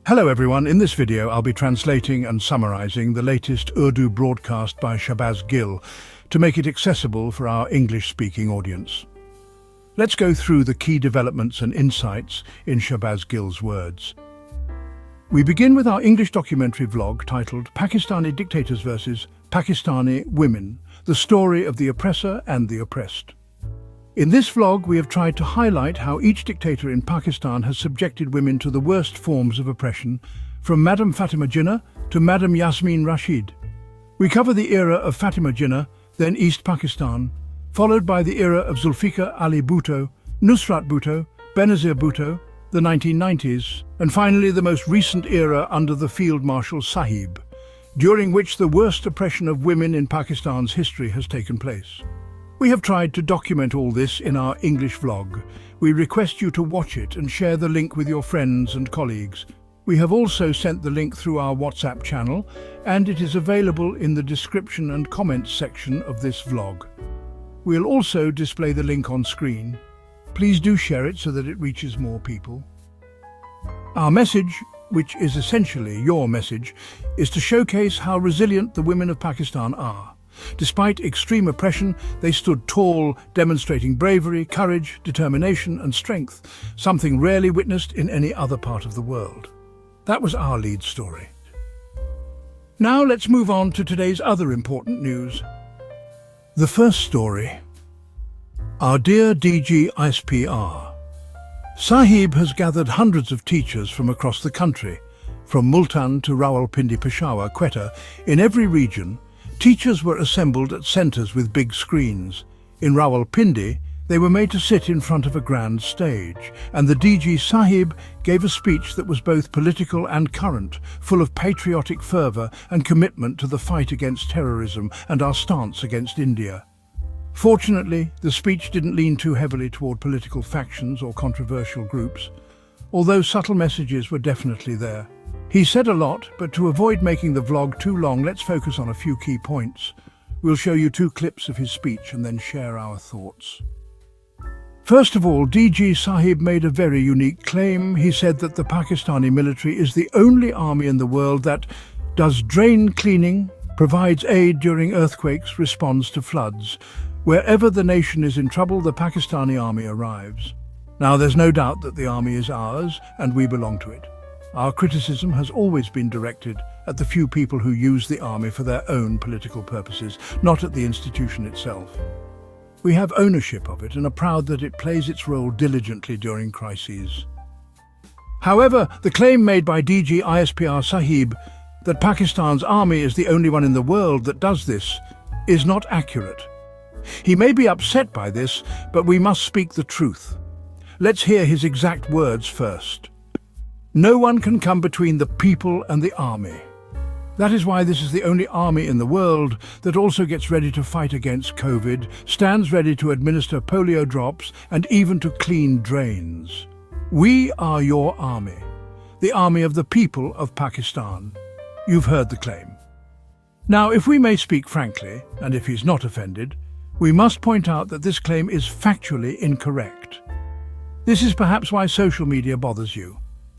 Hello everyone, in this video I'll be translating and summarizing the latest Urdu broadcast by Shahbaz Gill to make it accessible for our English-speaking audience. Let's go through the key developments and insights in Shahbaz Gill's words. We begin with our English documentary vlog titled Pakistani Dictators versus Pakistani Women, the story of the oppressor and the oppressed. In this vlog, we have tried to highlight how each dictator in Pakistan has subjected women to the worst forms of oppression, from Madam Fatima Jinnah to Madam Yasmin Rashid. We cover the era of Fatima Jinnah, then East Pakistan, followed by the era of Zulfikar Ali Bhutto, Nusrat Bhutto, Benazir Bhutto, the 1990s, and finally the most recent era under the Field Marshal Sahib, during which the worst oppression of women in Pakistan's history has taken place. We have tried to document all this in our English vlog. We request you to watch it and share the link with your friends and colleagues. We have also sent the link through our WhatsApp channel, and it is available in the description and comments section of this vlog. We'll also display the link on screen. Please do share it so that it reaches more people. Our message, which is essentially your message, is to showcase how resilient the women of Pakistan are. Despite extreme oppression, they stood tall, demonstrating bravery, courage, determination and strength, something rarely witnessed in any other part of the world. That was our lead story. Now let's move on to today's other important news. The first story. Our dear DG ISPR. Sahib has gathered hundreds of teachers from across the country, from Multan to Rawalpindi, Peshawar, Quetta. In every region, teachers were assembled at centres with big screens. In Rawalpindi, they were made to sit in front of a grand stage, and the DG Sahib gave a speech that was both political and current, full of patriotic fervour and commitment to the fight against terrorism and our stance against India. Fortunately, the speech didn't lean too heavily toward political factions or controversial groups, although subtle messages were definitely there. He said a lot, but to avoid making the vlog too long, let's focus on a few key points. We'll show you 2 clips of his speech and then share our thoughts. First of all, DG Sahib made a very unique claim. He said that the Pakistani military is the only army in the world that does drain cleaning, provides aid during earthquakes, responds to floods. Wherever the nation is in trouble, the Pakistani army arrives. Now, there's no doubt that the army is ours and we belong to it. Our criticism has always been directed at the few people who use the army for their own political purposes, not at the institution itself. We have ownership of it and are proud that it plays its role diligently during crises. However, the claim made by DG ISPR Sahib that Pakistan's army is the only one in the world that does this is not accurate. He may be upset by this, but we must speak the truth. Let's hear his exact words first. No one can come between the people and the army. That is why this is the only army in the world that also gets ready to fight against COVID, stands ready to administer polio drops, and even to clean drains. We are your army, the army of the people of Pakistan. You've heard the claim. Now, if we may speak frankly, and if he's not offended, we must point out that this claim is factually incorrect. This is perhaps why social media bothers you.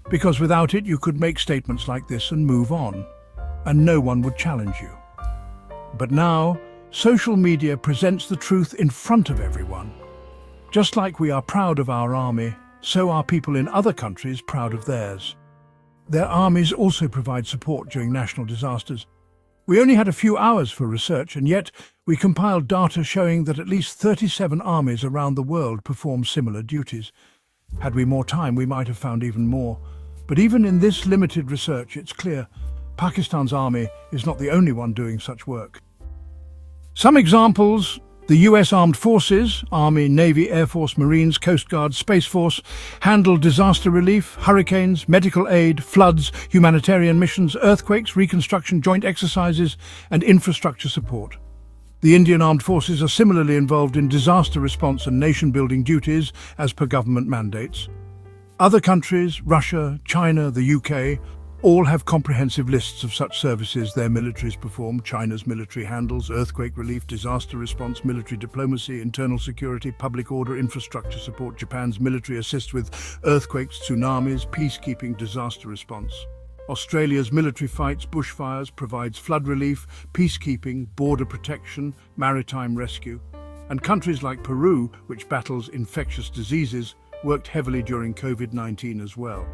Because without it, you could make statements like this and move on, and no one would challenge you. But now, social media presents the truth in front of everyone. Just like we are proud of our army, so are people in other countries proud of theirs. Their armies also provide support during national disasters. We only had a few hours for research, and yet we compiled data showing that at least 37 armies around the world perform similar duties. Had we more time, we might have found even more. But even in this limited research, it's clear Pakistan's army is not the only one doing such work. Some examples: the US Armed Forces, Army, Navy, Air Force, Marines, Coast Guard, Space Force, handle disaster relief, hurricanes, medical aid, floods, humanitarian missions, earthquakes, reconstruction, joint exercises, and infrastructure support. The Indian Armed Forces are similarly involved in disaster response and nation-building duties as per government mandates. Other countries, Russia, China, the UK, all have comprehensive lists of such services their militaries perform. China's military handles earthquake relief, disaster response, military diplomacy, internal security, public order, infrastructure support. Japan's military assists with earthquakes, tsunamis, peacekeeping, disaster response. Australia's military fights bushfires, provides flood relief, peacekeeping, border protection, maritime rescue. And countries like Peru, which battles infectious diseases, worked heavily during COVID-19 as well.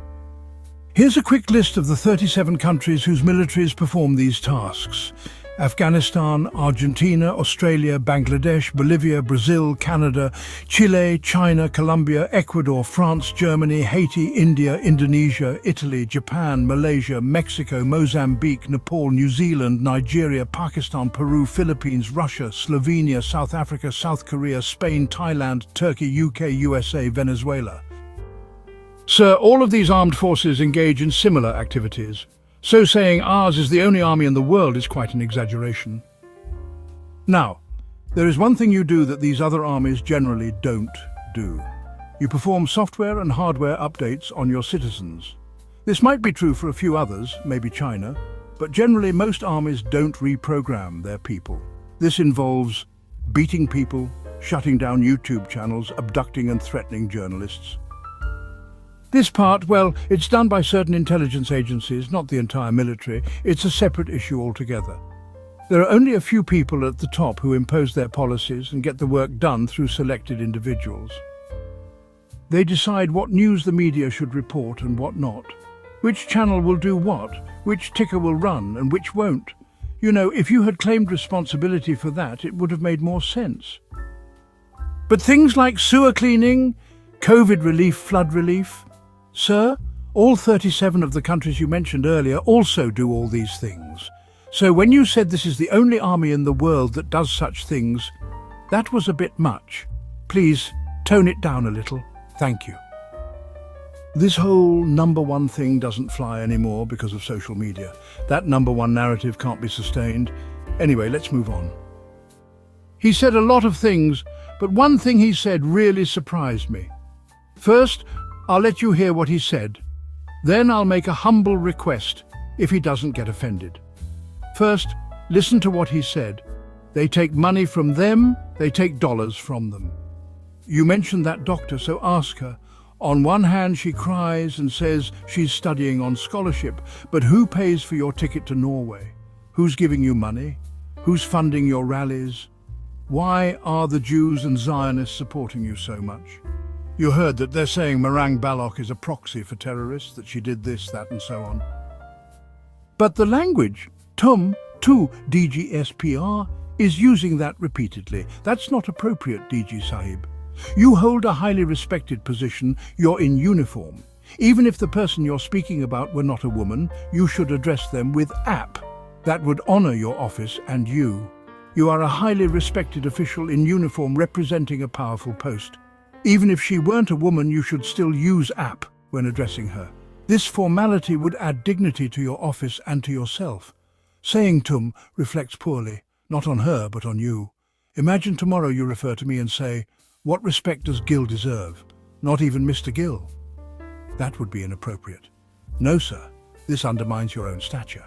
Here's a quick list of the 37 countries whose militaries perform these tasks. Afghanistan, Argentina, Australia, Bangladesh, Bolivia, Brazil, Canada, Chile, China, Colombia, Ecuador, France, Germany, Haiti, India, Indonesia, Italy, Japan, Malaysia, Mexico, Mozambique, Nepal, New Zealand, Nigeria, Pakistan, Peru, Philippines, Russia, Slovenia, South Africa, South Korea, Spain, Thailand, Turkey, UK, USA, Venezuela. Sir, all of these armed forces engage in similar activities. So saying ours is the only army in the world is quite an exaggeration. Now, there is one thing you do that these other armies generally don't do. You perform software and hardware updates on your citizens. This might be true for a few others, maybe China, but generally most armies don't reprogram their people. This involves beating people, shutting down YouTube channels, abducting and threatening journalists. This part, well, it's done by certain intelligence agencies, not the entire military. It's a separate issue altogether. There are only a few people at the top who impose their policies and get the work done through selected individuals. They decide what news the media should report and what not, which channel will do what, which ticker will run and which won't. You know, if you had claimed responsibility for that, it would have made more sense. But things like sewer cleaning, COVID relief, flood relief, sir, all 37 of the countries you mentioned earlier also do all these things. So when you said this is the only army in the world that does such things, that was a bit much. Please, tone it down a little. Thank you. This whole number one thing doesn't fly anymore because of social media. That number one narrative can't be sustained. Anyway, let's move on. He said a lot of things, but one thing he said really surprised me. First, I'll let you hear what he said. Then I'll make a humble request if he doesn't get offended. First, listen to what he said. They take money from them, they take dollars from them. You mentioned that doctor, so ask her. On one hand, she cries and says she's studying on scholarship, but who pays for your ticket to Norway? Who's giving you money? Who's funding your rallies? Why are the Jews and Zionists supporting you so much? You heard that they're saying Marang Balok is a proxy for terrorists, that she did this, that and so on. But the language, tum, tu, DGSPR, is using that repeatedly. That's not appropriate, DG Sahib. You hold a highly respected position, you're in uniform. Even if the person you're speaking about were not a woman, you should address them with app. That would honor your office and you. You are a highly respected official in uniform representing a powerful post. Even if she weren't a woman, you should still use app when addressing her. This formality would add dignity to your office and to yourself. Saying tum reflects poorly, not on her, but on you. Imagine tomorrow you refer to me and say, "What respect does Gill deserve? Not even Mr. Gill." That would be inappropriate. No, sir, this undermines your own stature.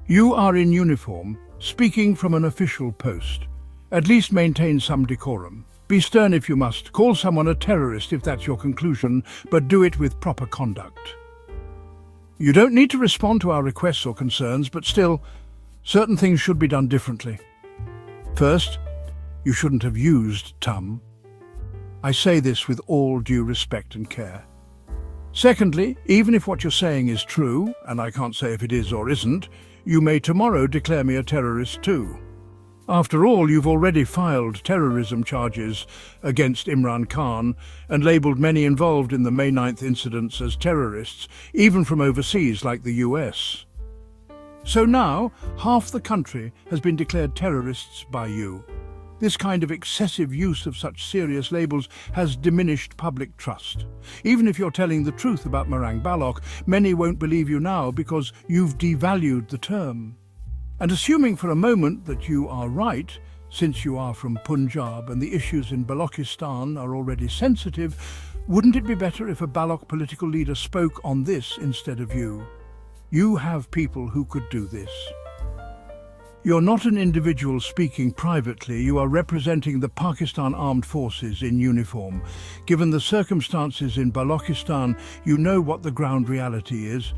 You are in uniform, speaking from an official post. At least maintain some decorum. Be stern if you must. Call someone a terrorist if that's your conclusion, but do it with proper conduct. You don't need to respond to our requests or concerns, but still, certain things should be done differently. First, you shouldn't have used tum. I say this with all due respect and care. Secondly, even if what you're saying is true, and I can't say if it is or isn't, you may tomorrow declare me a terrorist too. After all, you've already filed terrorism charges against Imran Khan and labelled many involved in the May 9th incidents as terrorists, even from overseas like the US. So now, half the country has been declared terrorists by you. This kind of excessive use of such serious labels has diminished public trust. Even if you're telling the truth about Marang Balok, many won't believe you now because you've devalued the term. And assuming for a moment that you are right, since you are from Punjab and the issues in Balochistan are already sensitive, wouldn't it be better if a Balok political leader spoke on this instead of you? You have people who could do this. You're not an individual speaking privately, you are representing the Pakistan Armed Forces in uniform. Given the circumstances in Balochistan, you know what the ground reality is.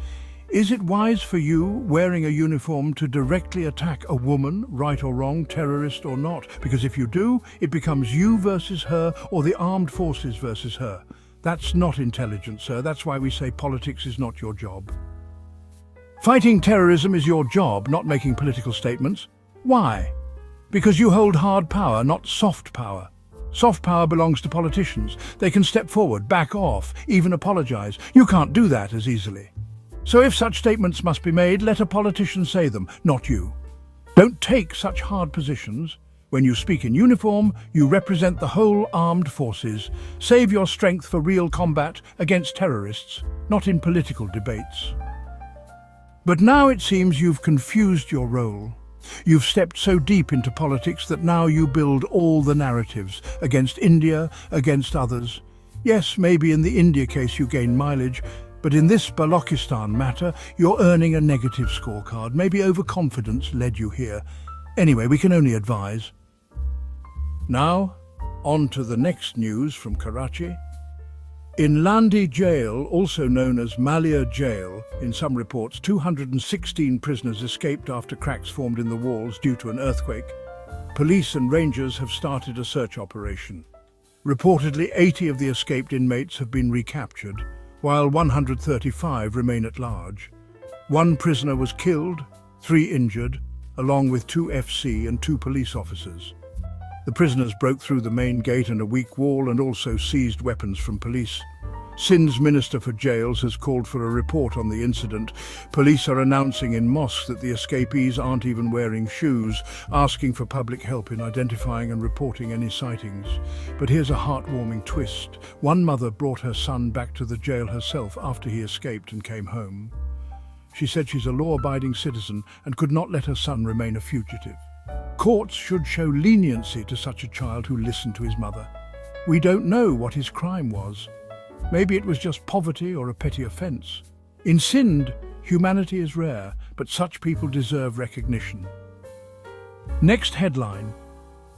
Is it wise for you, wearing a uniform, to directly attack a woman, right or wrong, terrorist or not? Because if you do, it becomes you versus her or the armed forces versus her. That's not intelligent, sir. That's why we say politics is not your job. Fighting terrorism is your job, not making political statements. Why? Because you hold hard power, not soft power. Soft power belongs to politicians. They can step forward, back off, even apologize. You can't do that as easily. So if such statements must be made, let a politician say them, not you. Don't take such hard positions. When you speak in uniform, you represent the whole armed forces. Save your strength for real combat against terrorists, not in political debates. But now it seems you've confused your role. You've stepped so deep into politics that now you build all the narratives against India, against others. Yes, maybe in the India case you gain mileage, but in this Balochistan matter, you're earning a negative scorecard. Maybe overconfidence led you here. Anyway, we can only advise. Now, on to the next news from Karachi. In Landi Jail, also known as Malia Jail, in some reports 216 prisoners escaped after cracks formed in the walls due to an earthquake. Police and rangers have started a search operation. Reportedly, 80 of the escaped inmates have been recaptured, while 135 remain at large. One prisoner was killed, 3 injured, along with 2 FC and 2 police officers. The prisoners broke through the main gate and a weak wall and also seized weapons from police. Sindh's Minister for Jails has called for a report on the incident. Police are announcing in mosques that the escapees aren't even wearing shoes, asking for public help in identifying and reporting any sightings. But here's a heartwarming twist. One mother brought her son back to the jail herself after he escaped and came home. She said she's a law-abiding citizen and could not let her son remain a fugitive. Courts should show leniency to such a child who listened to his mother. We don't know what his crime was. Maybe it was just poverty or a petty offence. In Sindh, humanity is rare, but such people deserve recognition. Next headline.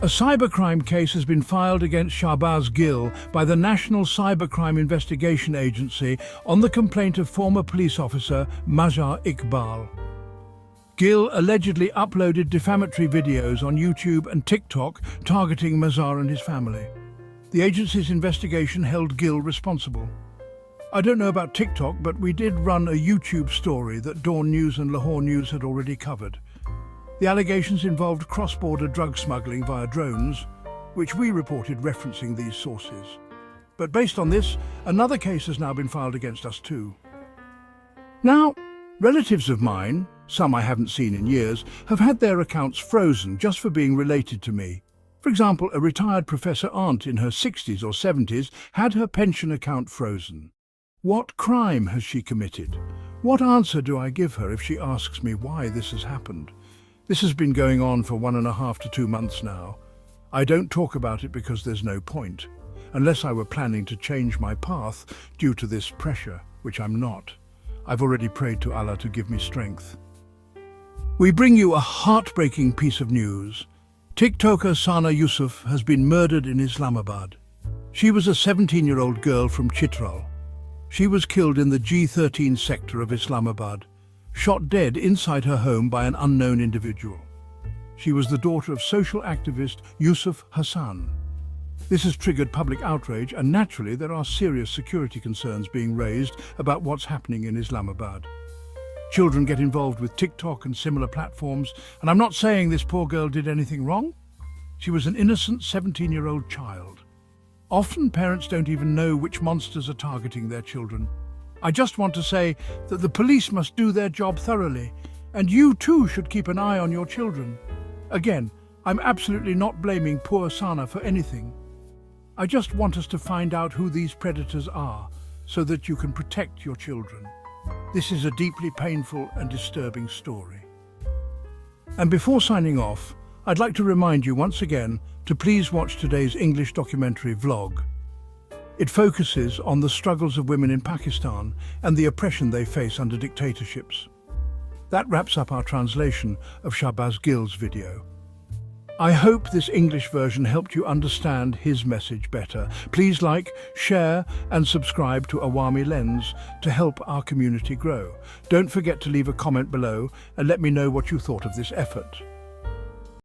A cybercrime case has been filed against Shahbaz Gill by the National Cybercrime Investigation Agency on the complaint of former police officer Mazhar Iqbal. Gill allegedly uploaded defamatory videos on YouTube and TikTok targeting Mazhar and his family. The agency's investigation held Gill responsible. I don't know about TikTok, but we did run a YouTube story that Dawn News and Lahore News had already covered. The allegations involved cross-border drug smuggling via drones, which we reported referencing these sources. But based on this, another case has now been filed against us too. Now, relatives of mine, some I haven't seen in years, have had their accounts frozen just for being related to me. For example, a retired professor aunt in her 60s or 70s had her pension account frozen. What crime has she committed? What answer do I give her if she asks me why this has happened? This has been going on for 1.5 to 2 months now. I don't talk about it because there's no point, unless I were planning to change my path due to this pressure, which I'm not. I've already prayed to Allah to give me strength. We bring you a heartbreaking piece of news. TikToker Sana Yusuf has been murdered in Islamabad. She was a 17-year-old girl from Chitral. She was killed in the G13 sector of Islamabad, shot dead inside her home by an unknown individual. She was the daughter of social activist Yusuf Hassan. This has triggered public outrage, and naturally there are serious security concerns being raised about what's happening in Islamabad. Children get involved with TikTok and similar platforms, and I'm not saying this poor girl did anything wrong. She was an innocent 17-year-old child. Often parents don't even know which monsters are targeting their children. I just want to say that the police must do their job thoroughly, and you too should keep an eye on your children. Again, I'm absolutely not blaming poor Sana for anything. I just want us to find out who these predators are, so that you can protect your children. This is a deeply painful and disturbing story. And before signing off, I'd like to remind you once again to please watch today's English documentary vlog. It focuses on the struggles of women in Pakistan and the oppression they face under dictatorships. That wraps up our translation of Shahbaz Gill's video. I hope this English version helped you understand his message better. Please like, share and subscribe to Awami Lens to help our community grow. Don't forget to leave a comment below and let me know what you thought of this effort.